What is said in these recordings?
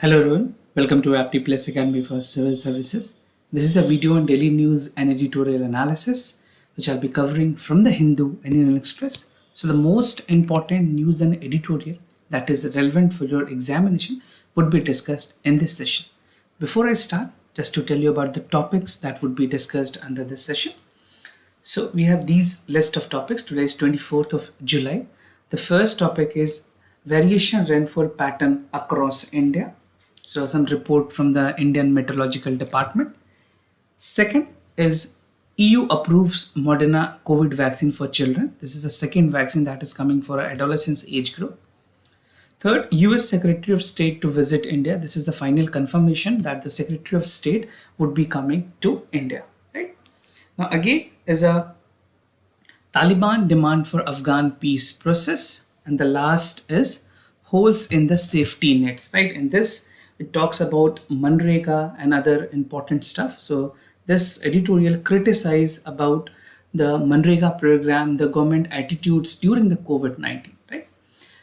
Hello everyone, welcome to Apti Plus Academy for Civil Services. This is a video on daily news and editorial analysis which I'll be covering from the Hindu and Indian Express. So the most important news and editorial that is relevant for your examination would be discussed in this session. Before I start, just to tell you about the topics that would be discussed under this session. So we have these list of topics. Today is 24th of July. The first topic is variation rainfall pattern across India. So some report from the Indian Meteorological Department. Second is EU approves Moderna COVID vaccine for children. This is the second vaccine that is coming for adolescents age group. Third, US Secretary of State to visit India. This is the final confirmation that the Secretary of State would be coming to India. Right now, again, is a Taliban demand for Afghan peace process, and the last is holes in the safety nets. Right, in this it talks about Manrega and other important stuff. So this editorial criticize about the Manrega program, the government attitudes during the COVID-19. Right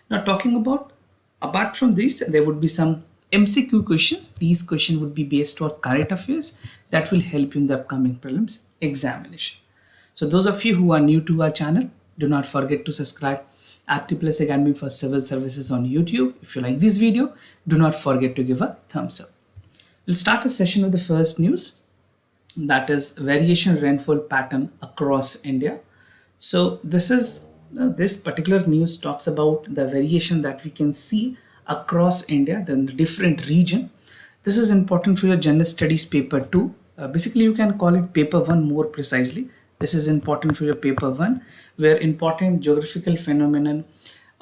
now, talking about apart from this, there would be some MCQ questions. These questions would be based on current affairs that will help you in the upcoming prelims examination. So those of you who are new to our channel, do not forget to subscribe Apti Plus Academy for Civil Services on YouTube. If you like this video, do not forget to give a thumbs up. We'll start a session with the first news, that is variation rainfall pattern across India. So this particular news talks about the variation that we can see across India, then the different region. This is important for your general studies paper 2. Basically, you can call it paper 1 more precisely. This is important for your paper 1, where important geographical phenomenon,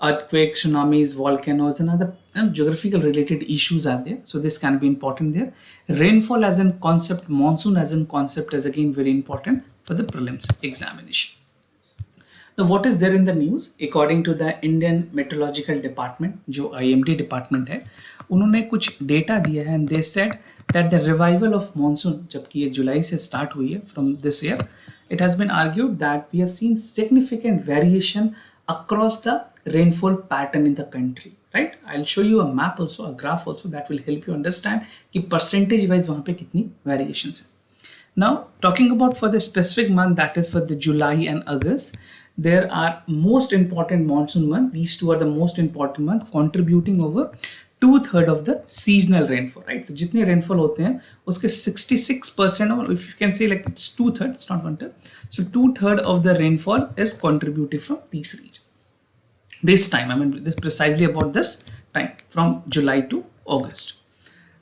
earthquakes, tsunamis, volcanoes, and other geographical related issues are there. So this can be important there. Rainfall as in concept, monsoon as in concept is again very important for the prelims examination. Now, what is there in the news? According to the Indian Meteorological Department, जो IMD department है, उन्होंने कुछ data दिया है, and they said that the revival of monsoon, जबकि ये जुलाई से start हुई है from this year, it has been argued that we have seen significant variation across the rainfall pattern in the country. Right? I'll show you a map also, a graph also that will help you understand कि percentage wise वहाँ पे कितनी variations है. Now, talking about for the specific month, that is for the July and August, there are most important monsoon month. These two are the most important month, contributing over 2/3 of the seasonal rainfall. Right? So जितने rainfall होते हैं उसके 66%, or if you can say like it's 2/3, it's not 1/3. So 2/3 of the rainfall is contributed from these regions. This time, I mean, this precisely about this time from July to August.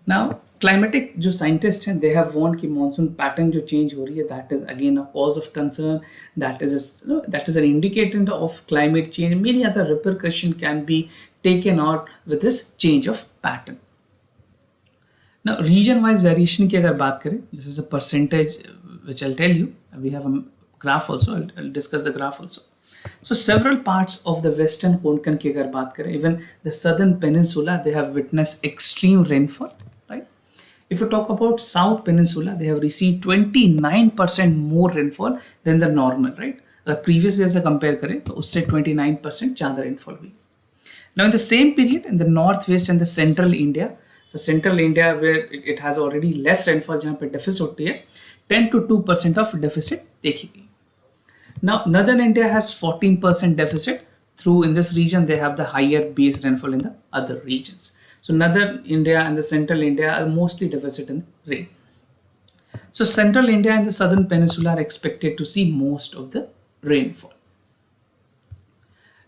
Now, climatic जो scientists हैं, they have warned कि monsoon pattern जो change हो रही है, that is again a cause of concern. That is an indicator of climate change. Many other repercussions can be taken out with this change of pattern. Now, region-wise variation की अगर बात करें, this is a percentage which I'll tell you. We have a graph also. I'll discuss the graph also. So several parts of the western Konkan की अगर बात करें, even the southern peninsula, they have witnessed extreme rainfall. Right? If you talk about South Peninsula, they have received 29% more rainfall than the normal. Right? अगर previous year से compare करें तो उससे 29% ज़्यादा rainfall हुई. Now, in the same period, in the northwest and the central India where it has already less rainfall, जहाँ पे deficit होती है, 10 to 2% of deficit देखी गई. Now, northern India has 14% deficit. Through in this region, they have the higher base rainfall in the other regions. So, northern India and the central India are mostly deficit in rain. So, central India and the southern peninsula are expected to see most of the rainfall.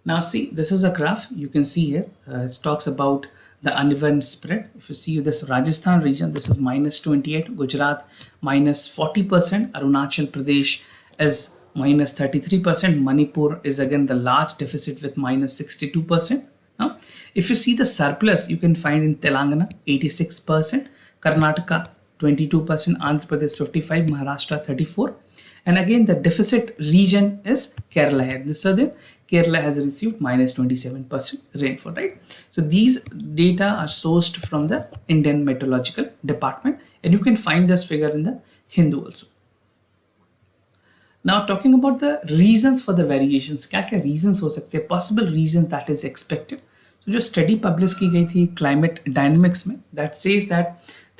Now, see, this is a graph you can see here. It talks about the uneven spread. If you see this Rajasthan region, this is -28, Gujarat -40%, Arunachal Pradesh is -33%, Manipur is again the large deficit with -62%. Now, if you see the surplus, you can find in Telangana 86%, Karnataka 22%, Andhra Pradesh 55%, Maharashtra 34%. And again, the deficit region is Kerala here. The southern Kerala has received -27% rainfall, right? So these data are sourced from the Indian Meteorological Department, and you can find this figure in the Hindu also. Now, talking about the reasons for the variations, क्या क्या reasons हो सकते हैं, possible reasons that is expected. तो जो study publish की गई थी क्लाइमेट डायनेमिक्स में, that says that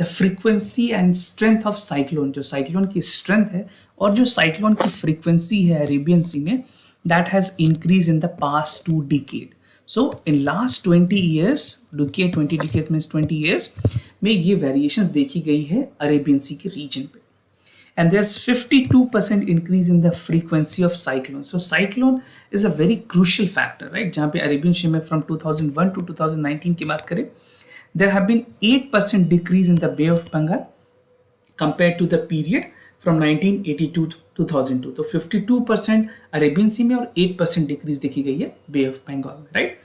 the frequency and strength of cyclone, जो साइक्लोन की स्ट्रेंथ है और जो साइक्लोन की फ्रीक्वेंसी है अरेबियन सी में, that has increase in the past 2 decade. So in last 20 years, decade 20 decades means 20 years में ये वेरिएशंस देखी गई है अरेबियन सी के रीजन पे. And there's 52% increase in the frequency of cyclone. So cyclone is a very crucial factor, right? जहाँ पे Arabian सी में from 2001 to 2019 की बात करें, there have been 8% decrease in the Bay of Bengal compared to the period from 1982 to 2002. तो 52% Arabian सी में और 8% decrease देखी गई है बे ऑफ बंगाल में, right?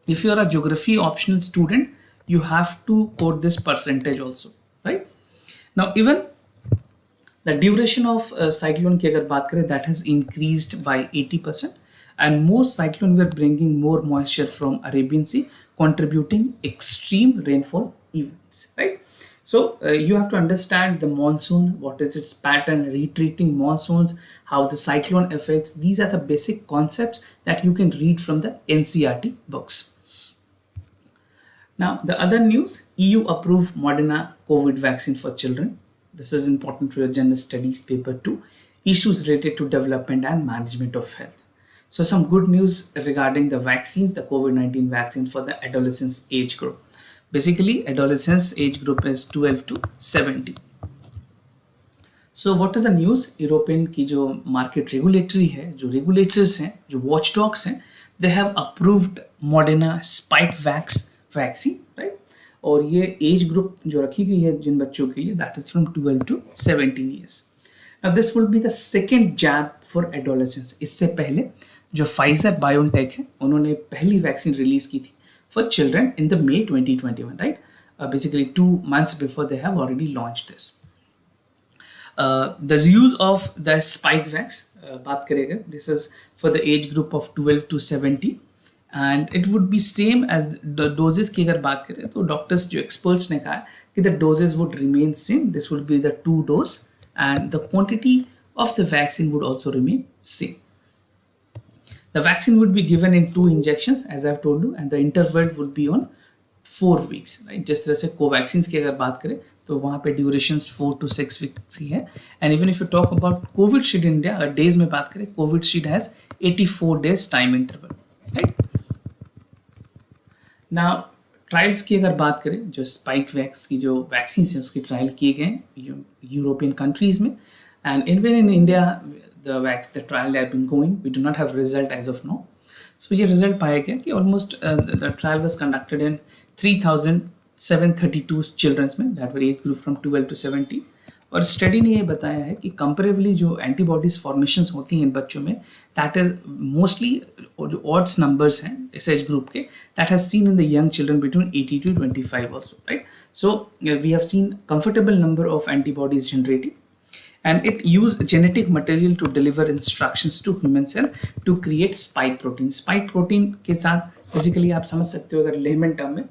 If you are a geography optional student, you have to quote this percentage also, right? Now even the duration of cyclone की अगर बात करें, that has increased by 80%, and more cyclone were bringing more moisture from Arabian Sea, contributing extreme rainfall events, right? So you have to understand the monsoon, what is its pattern, retreating monsoons, how the cyclone affects. These are the basic concepts that you can read from the NCERT books. Now, the other news, EU approved Moderna COVID vaccine for children. This is important for your general studies paper 2, issues related to development and management of health. So some good news regarding the vaccine, the COVID-19 vaccine for the adolescents age group. Basically, adolescents age group is 12 to 70. So what is the news? European की जो market regulatory है, जो regulators हैं, जो watchdogs हैं, they have approved Moderna Spikevax vaccine, right? और ये age group जो रखी गई है जिन बच्चों के लिए, that is from 12 to 17 years. Now this will be the second jab for adolescents. इससे पहले जो फाइजर बायोटेक है, उन्होंने पहली वैक्सीन रिलीज की थी for children in the May 2021, right? Basically 2 months before they have already launched this. The use of the Spikevax, बात करेगा, this is for the age group of 12 to 70, and it would be same as the doses की अगर बात करें तो doctors जो experts ने कहा कि the doses would remain same. This would be the 2 dose, and the quantity of the vaccine would also remain same. The vaccine would be given in 2 injections, as I've told you, and the interval would be on 4 weeks, right? जिस तरह से कोवैक्सीन्स की अगर बात करें तो वहाँ पे ड्यूरेशंस 4 to 6 weeks ही है. And even if you talk about Covishield India, अगर डेज में बात करें, Covishield has 84 days time interval, right? Now trials की अगर बात करें, जो स्पाइकवैक्स की जो वैक्सीन है उसके ट्रायल किए गए यूरोपियन कंट्रीज में, and even in India the trial have been going. We do not have result as of now. So ये result पाया गया कि almost the trial was conducted in 3,732 children में, that were age group from 12 to 70. और study ने ये बताया है कि कंपेरेबली जो एंटीबॉडीज फॉर्मेशंस होती हैं इन बच्चों में, दैट इज मोस्टली जो ऑड्स नंबर्स हैं इस एज ग्रुप के, that has seen in the young children between 80 to 25 also, right? So we have seen comfortable number of antibodies generating, and it used genetic material to deliver instructions to human cell to create spike protein. Spike protein के साथ basically आप समझ सकते हो अगर lemon term में,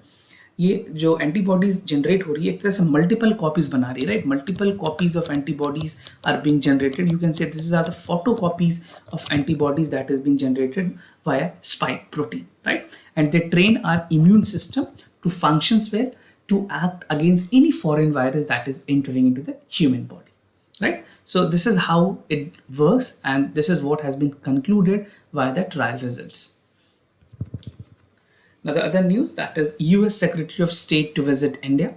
ये जो एंटीबॉडीज जनरेट हो रही है एक तरह से मल्टीपल कॉपीज बना रही है, right? Multiple copies of antibodies are being generated. You can say this are the photo copies of antibodies that is being generated via spike protein, right? And they train our immune system to functions well to act against any foreign virus that is entering into the human body, right? So this is how it works, and this is what has been concluded via the trial results. Now the other news, that is US Secretary of State to visit India.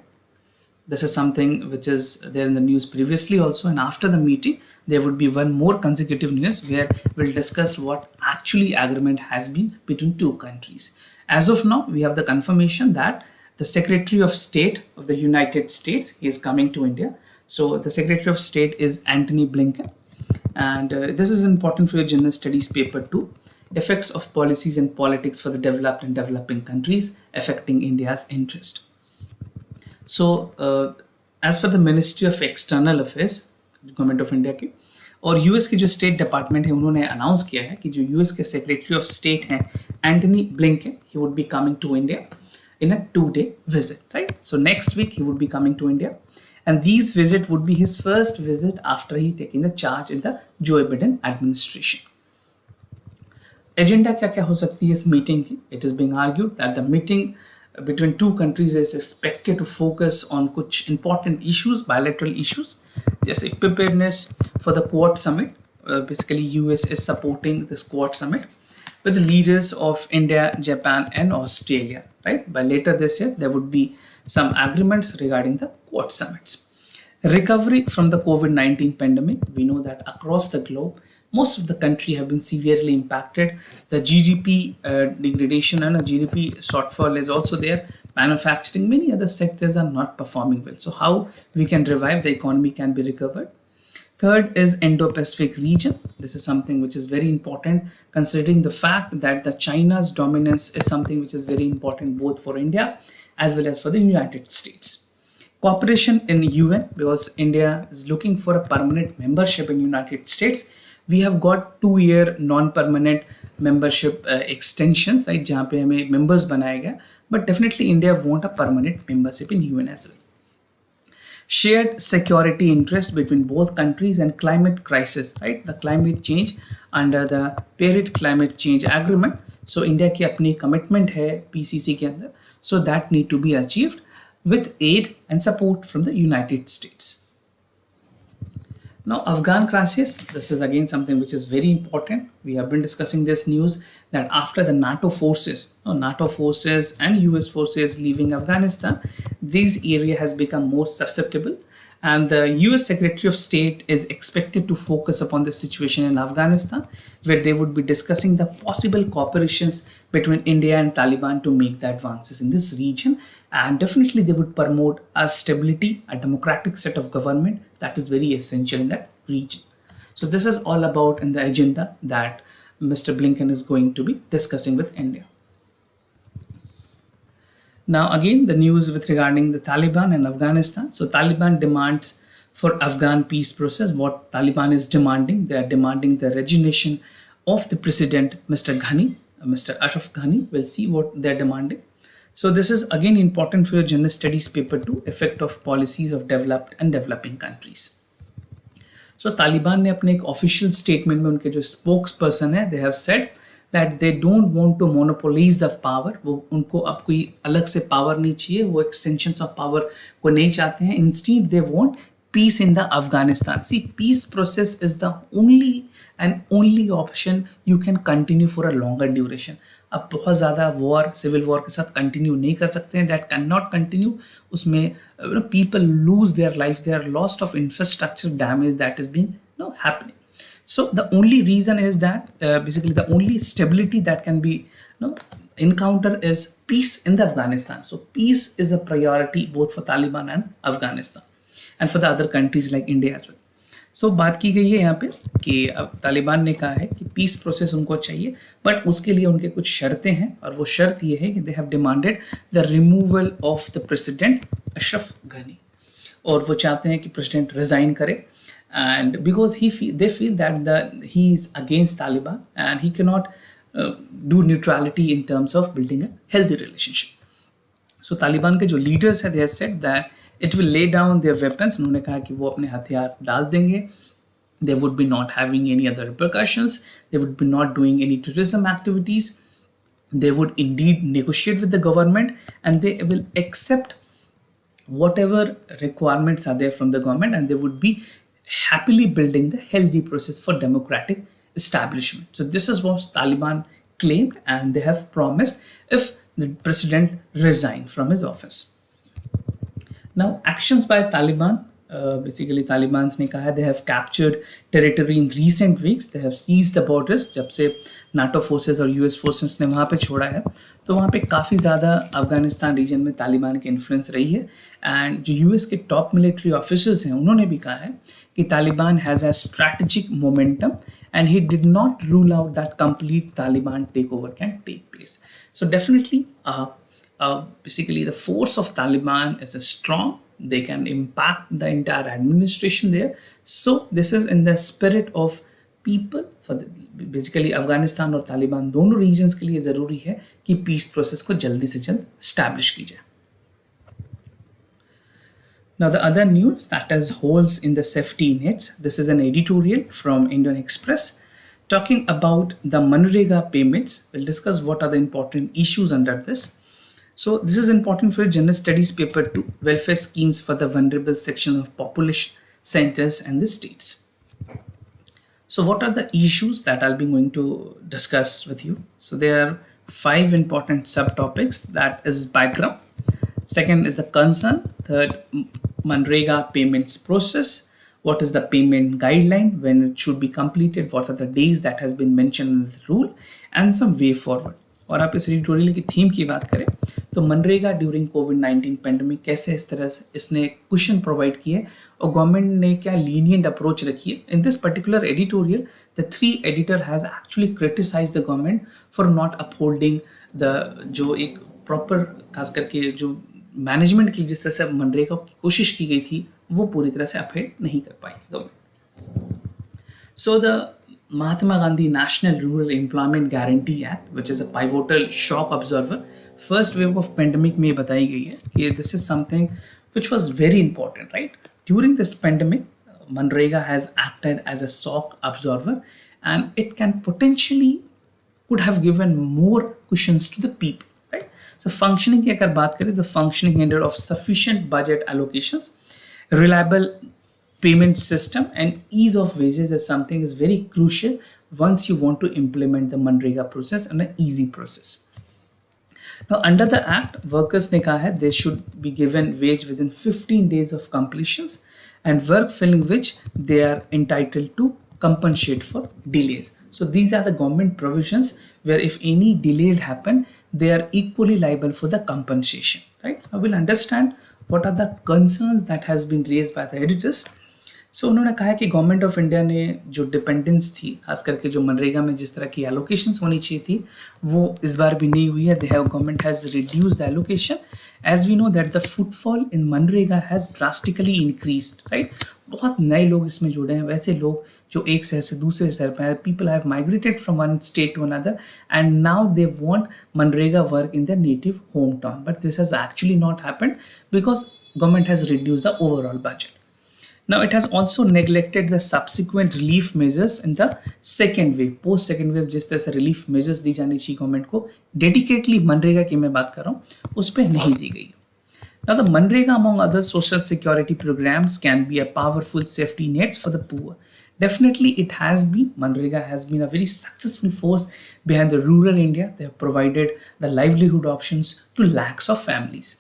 This is something which is there in the news previously also, and after the meeting there would be one more consecutive news where we'll discuss what actually agreement has been between 2 countries. As of now, we have the confirmation that the Secretary of State of the United States, he is coming to India. So the Secretary of State is Antony Blinken, and this is important for your general studies paper 2, effects of policies and politics for the developed and developing countries affecting India's interest. So as for the Ministry of External Affairs, government of India की, और US की जो state department है उन्होंने announce किया है कि जो यूएस के सेक्रेटरी ऑफ स्टेट हैं Antony Blinken, he would be coming to India in a 2-day visit, right? So next week he would be coming to India, and these visit would be his first visit after he taking the charge in the Joe Biden administration. Agenda क्या क्या हो सकती है इस meeting की? It is being argued that the meeting between two countries is expected to focus on कुछ important issues, bilateral issues, जैसे preparedness for the Quad Summit. Basically, US is supporting this Quad Summit with the leaders of India, Japan, and Australia. Right? By later this year, there would be some agreements regarding the Quad Summits. Recovery from the COVID-19 pandemic. We know that across the globe, most of the country have been severely impacted. The GDP degradation and a GDP shortfall is also there. Manufacturing, many other sectors are not performing well. So how we can revive the economy can be recovered. Third is Indo-Pacific region. This is something which is very important considering the fact that the China's dominance is something which is very important both for India as well as for the United States. Cooperation in UN, because India is looking for a permanent membership in United States. We have got 2-year non-permanent membership extensions, right? जहाँ पे हमें members बनाया गया, but definitely India want a permanent membership in UN as well. Shared security interest between both countries and climate crisis, right? The climate change under the Paris Climate Change Agreement. So India की अपनी commitment है PCC के अंदर. So that need to be achieved with aid and support from the United States. Now, Afghan crisis, this is again something which is very important. We have been discussing this news that after the NATO forces and US forces leaving Afghanistan, this area has become more susceptible. And the US Secretary of State is expected to focus upon the situation in Afghanistan, where they would be discussing the possible cooperations between India and Taliban to make the advances in this region. And definitely they would promote a stability, a democratic set of government that is very essential in that region. So this is all about in the agenda that Mr. Blinken is going to be discussing with India. Now again, the news with regarding the Taliban and Afghanistan. So Taliban demands for Afghan peace process. What Taliban is demanding, they are demanding the resignation of the president, Mr. Ghani, Mr. Ashraf Ghani. We'll see what they're demanding. So this is again important for your general studies paper 2, effect of policies of developed and developing countries. So Taliban ने अपने एक official statement में उनके जो spokesperson है, they have said that they don't want to monopolize the power. वो उनको अब कोई अलग से power नहीं चाहिए, वो extensions of power को नहीं चाहते हैं. Instead, they want peace in the Afghanistan. See, peace process is the only option you can continue for a longer duration. अब बहुत ज़्यादा वॉर, सिविल वॉर के साथ कंटिन्यू नहीं कर सकते हैं. That can not continue. उसमें people lose their life, they are lost of infrastructure damage that is being happening. So the only reason is that basically the only stability that can be encounter is peace in the Afghanistan. So peace is a priority both for Taliban and Afghanistan and for the other countries like India as well. So बात की गई है यहाँ पे कि अब तालिबान ने कहा है कि पीस प्रोसेस उनको चाहिए, बट उसके लिए उनके कुछ शर्तें हैं और वो शर्त ये है कि they have demanded the removal of the president Ashraf घनी, और वो चाहते हैं कि प्रेसिडेंट रिजाइन करे. And because they feel that he is against Taliban and he cannot do neutrality in terms of building a healthy relationship. So Taliban के जो leaders हैं, they have said that it will lay down their weapons. उन्होंने कहा कि वो अपने हथियार डाल देंगे. They would be not having any other repercussions. They would be not doing any terrorism activities. They would indeed negotiate with the government and they will accept whatever requirements are there from the government, and they would be happily building the healthy process for democratic establishment. So this is what Taliban claimed, and they have promised if the president resigned from his office. Now actions by Taliban, basically Taliban ने कहा है they have captured territory in recent weeks. They have seized the borders. जब से NATO forces और US forces ने वहाँ पे छोड़ा है, तो वहाँ पे काफ़ी ज़्यादा अफगानिस्तान रीजन में तालिबान की इन्फ्लुएंस रही है. एंड जो यूएस के टॉप मिलिट्री ऑफिसर्स हैं, उन्होंने भी कहा है कि Taliban has a strategic momentum and he did not rule out that complete Taliban take over can take place. So definitely basically the force of Taliban is strong. They can impact the entire administration there. So this is in the spirit of people. For basically Afghanistan और तालिबान दोनों regions के लिए ज़रूरी है कि peace process को जल्दी से जल्द स्टैब्लिश की जाए. Now the other news that is holes in the safety nets. This is an editorial from Indian Express. Talking about the Manrega payments, we'll discuss what are the important issues under this. So this is important for General Studies Paper 2, Welfare Schemes for the Vulnerable Section of Population Centers and the States. So what are the issues that I'll be going to discuss with you? So there are 5 important subtopics. That is background. Second is the concern. Third, Manrega payments process. What is the payment guideline, when it should be completed, what are the days that has been mentioned in the rule, and some way forward. और आप इस editorial की theme की बात करें तो MNREGA during कोविड-19 pandemic कैसे इस तरह से इसने क्वेश्चन प्रोवाइड किए और गवर्नमेंट ने क्या लीनियंट अप्रोच रखी है. In this particular editorial the 3 editor has actually criticised the government for not upholding the जो एक प्रॉपर खास करके जो मैनेजमेंट की जिस तरह से मनरेगा की कोशिश की गई थी वो पूरी तरह से अपहेड नहीं कर पाई government. So the Mahatma Gandhi National Rural Employment Guarantee Act, which is a pivotal shock absorber, first wave of pandemic में बताई गई है कि this is something which was very important, right? During this pandemic, Manrega has acted as a shock absorber, and it can potentially could have given more cushions to the people, right? So functioning की अगर बात करें, the functioning under of sufficient budget allocations, reliable payment system and ease of wages is something is very crucial once you want to implement the Manrega process and an easy process. Now under the act, workers ने कहा है they should be given wage within 15 days of completions and work filling which they are entitled to compensate for delays. So these are the government provisions where if any delay happen, they are equally liable for the compensation, right? Now we'll understand what are the concerns that has been raised by the editors. सो उन्होंने कहा कि government of India ने जो dependence थी खास करके जो मनरेगा में जिस तरह की एलोकेशंस होनी चाहिए थी वो इस बार भी नहीं हुई है. Government has reduced the allocation. As we know that the footfall in मनरेगा हैज़ ड्रास्टिकली इंक्रीज्ड, राइट? बहुत नए लोग इसमें जुड़े हैं, वैसे लोग जो एक शहर से दूसरे शहर पर, people have migrated from one state to another and now they want मनरेगा work in their native home town, but this has actually not happened because government has reduced the overall budget. Now it has also neglected the subsequent relief measures in the second wave. Post second wave जिस तरह से relief measures दी जानी चाहिए government को, dedicatedly MNREGA की मैं बात कर रहा हूँ, उस पर नहीं दी गई. Now the Manrega among other social security programs can be a powerful safety nets for the poor. Definitely it has been. Manrega has been a very successful force behind the rural India. They have provided the livelihood options to lakhs of families.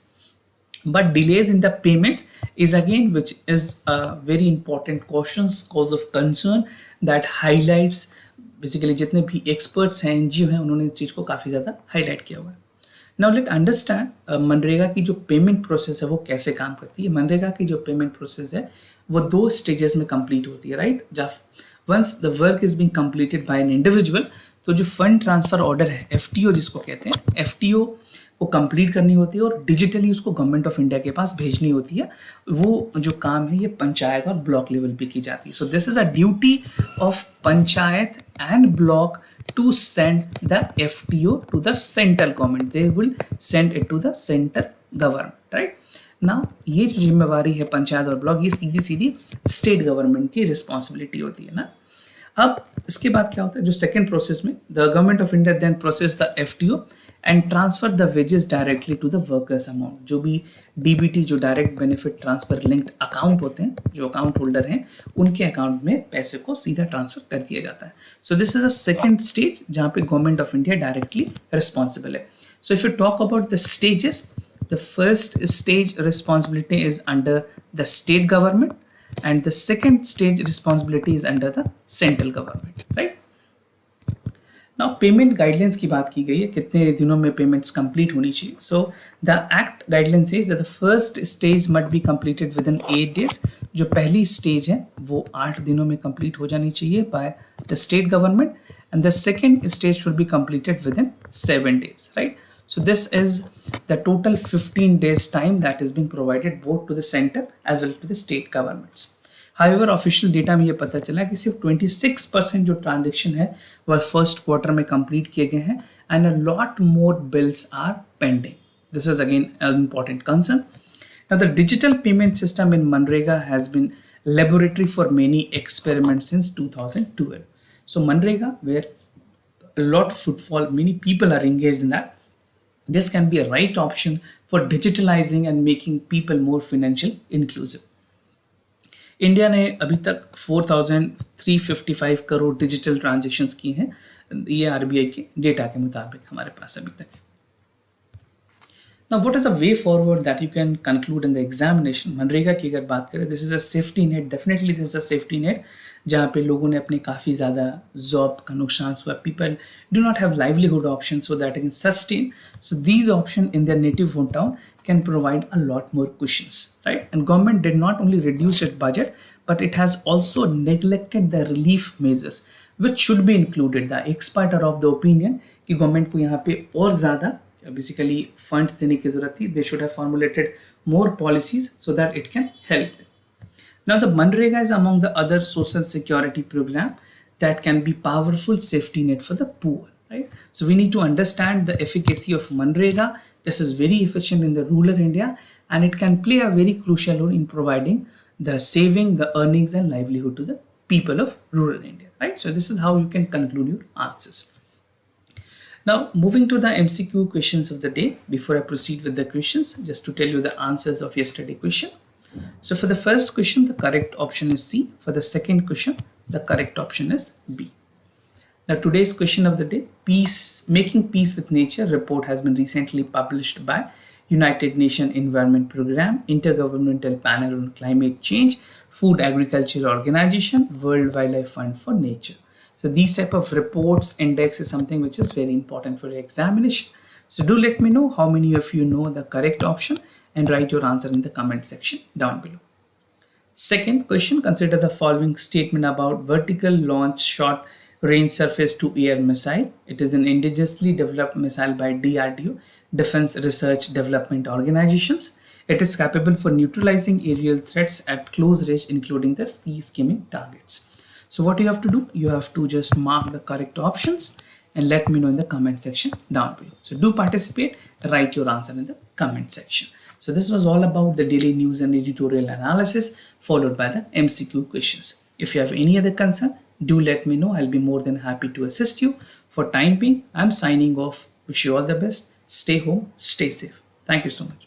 But delays in the payment is again which is a very important cause of concern that highlights basically जितने भी experts हैं NGO हैं उन्होंने इस चीज़ को काफ़ी ज़्यादा highlight किया हुआ है. Now let's understand मनरेगा की जो पेमेंट प्रोसेस है वो कैसे काम करती है. मनरेगा की जो पेमेंट प्रोसेस है वो 2 स्टेजेस में कंप्लीट होती है, राइट? जब once the work is being completed by an individual तो जो फंड ट्रांसफर ऑर्डर है FTO जिसको कहते हैं, FTO को कंप्लीट करनी होती है और डिजिटली उसको गवर्नमेंट ऑफ इंडिया के पास भेजनी होती है. वो जो काम है ये पंचायत और ब्लॉक लेवल पे की जाती है. So this is a duty of panchayat and block to send the FTO to the central government. They will send it to the central government, right? ना ये जो जिम्मेवारी है पंचायत और ब्लॉक ये सीधी सीधी स्टेट गवर्नमेंट की रिस्पॉन्सिबिलिटी होती है ना. अब इसके बाद क्या होता है, जो सेकेंड प्रोसेस में the government of India then process the FTO and transfer the wages directly to the workers amount. जो भी DBT जो direct benefit transfer linked account होते हैं, जो अकाउंट होल्डर हैं उनके अकाउंट में पैसे को सीधा ट्रांसफर कर दिया जाता है. So this is a second stage जहाँ पे government of India directly responsible है. So if you talk about the stages, the first stage responsibility is under the state government and the second stage responsibility is under the central government, right? Now payment guidelines की बात की गई है, कितने दिनों में payments complete होनी चाहिए. So the act guideline says that the first stage must be completed within 8 days. जो पहली stage है वो 8 दिनों में complete हो जानी चाहिए by the state government and the second stage should be completed within 7 days, right? So this is the total 15 days time that is being provided both to the center as well to the state governments. However, official data में ये पता चला कि सिर्फ 26% जो transaction है वह first quarter में कंप्लीट किए गए हैं and a lot more bills are pending. This is again an important concern. Now the digital payment system in Manrega has been laboratory for many experiments since 2012. So Manrega, where a lot of footfall, many people are engaged in that. This can be a right option for digitalizing and making people more financial inclusive. India ने अभी तक 4,355 crore digital transactions की हैं, ये RBI के data के मुताबिक हमारे पास अभी तक। Now, what is the way forward that you can conclude in the examination? MNREGA की अगर बात करें, this is a safety net. Definitely this is a safety net जहाँ पे लोगों ने अपने काफ़ी ज़्यादा जॉब का नुकसान हुआ. People do not have livelihood options so that they can sustain. So these options in their native hometown can provide a lot more cushions, right? And government did not only reduce its budget, but it has also neglected the relief measures, which should be included. The experts are of the opinion कि government को यहाँ पे और ज़्यादा basically funds देने की जरूरत थी. They should have formulated more policies so that it can help them. Now the Manrega is among the other social security program that can be powerful safety net for the poor, right? So we need to understand the efficacy of Manrega. This is very efficient in the rural India, and it can play a very crucial role in providing the saving, the earnings and livelihood to the people of rural India, right? So this is how you can conclude your answers. Now, moving to the MCQ questions of the day, before I proceed with the questions, just to tell you the answers of yesterday's question. So for the first question, the correct option is C. For the second question, the correct option is B. Now, today's question of the day, Making Peace with Nature report has been recently published by United Nations Environment Programme, Intergovernmental Panel on Climate Change, Food Agriculture Organization, World Wildlife Fund for Nature. So these type of reports index is something which is very important for your examination. So do let me know how many of you know the correct option and write your answer in the comment section down below. Second question, consider the following statement about vertical launch short range surface to air missile. It is an indigenously developed missile by DRDO, Defense Research Development Organizations. It is capable for neutralizing aerial threats at close range, including the sea skimming targets. So what you have to do, you have to just mark the correct options and let me know in the comment section down below. So do participate, write your answer in the comment section. So this was all about the daily news and editorial analysis followed by the MCQ questions. If you have any other concern, do let me know. I'll be more than happy to assist you. For time being, I'm signing off. Wish you all the best. Stay home, stay safe. Thank you so much.